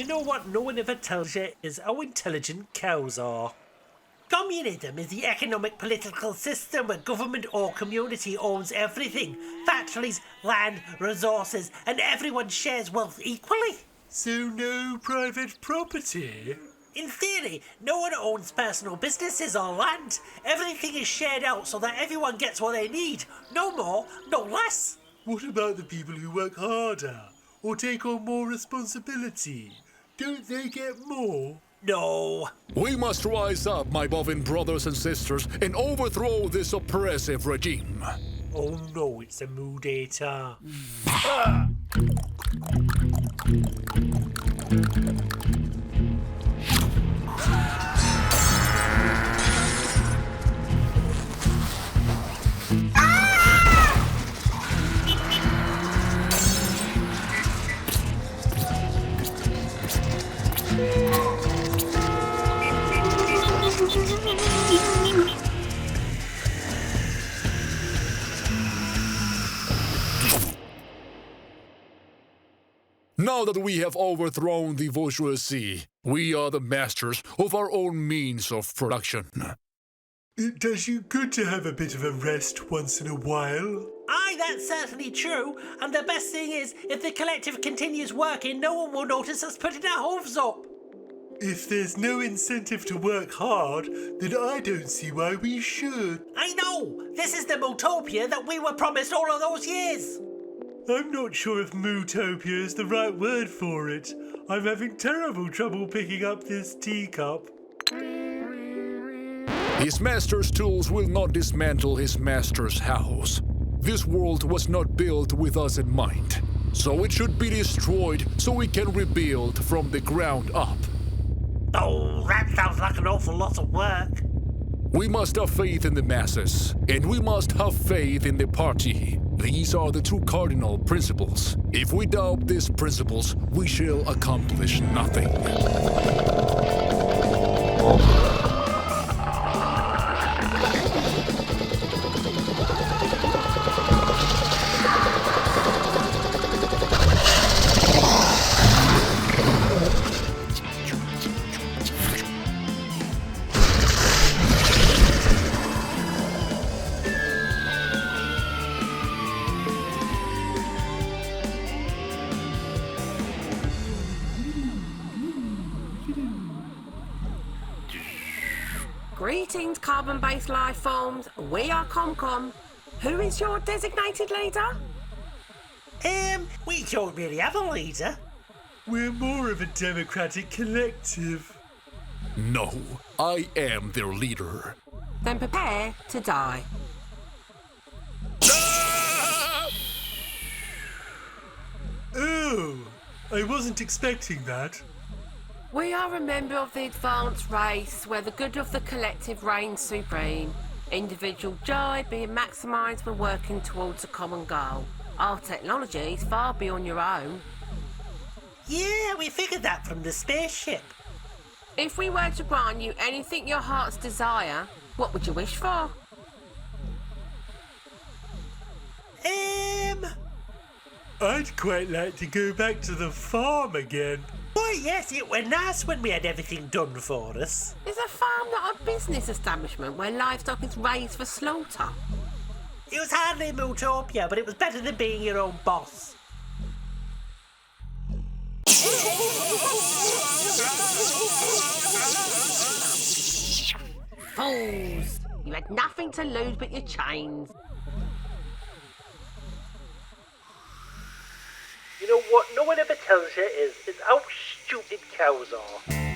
You know what no one ever tells you is how intelligent cows are. Communism is the economic political system where government or community owns everything. Factories, land, resources, and everyone shares wealth equally. So no private property? In theory, no one owns personal businesses or land. Everything is shared out so that everyone gets what they need. No more, no less. What about the people who work harder or take on more responsibility? Don't they get more? No. We must rise up, my Bovine brothers and sisters, and overthrow this oppressive regime. Oh no, it's a mood eater. Now that we have overthrown the bourgeoisie, we are the masters of our own means of production. It does you good to have a bit of a rest once in a while. Aye, that's certainly true. And the best thing is, if the collective continues working, no one will notice us putting our hooves up. If there's no incentive to work hard, then I don't see why we should. I know! This is the utopia that we were promised all of those years. I'm not sure if Mootopia is the right word for it. I'm having terrible trouble picking up this teacup. His master's tools will not dismantle his master's house. This world was not built with us in mind, so it should be destroyed so we can rebuild from the ground up. Oh, that sounds like an awful lot of work. We must have faith in the masses, and we must have faith in the party. These are the two cardinal principles. If we doubt these principles, we shall accomplish nothing. Greetings, carbon-based life forms. We are ComCom. Who is your designated leader? We don't really have a leader. We're more of a democratic collective. No, I am their leader. Then prepare to die. Oh, I wasn't expecting that. We are a member of the advanced race where the good of the collective reigns supreme. Individual joy being maximised when working towards a common goal. Our technology is far beyond your own. Yeah, we figured that from the spaceship. If we were to grant you anything your heart's desire, what would you wish for? I'd quite like to go back to the farm again. Why, yes, it were nice when we had everything done for us. Is a farm not a business establishment where livestock is raised for slaughter? It was hardly a utopia, but it was better than being your own boss. Fools! You had nothing to lose but your chains. You know what no one ever tells you is how stupid cows are.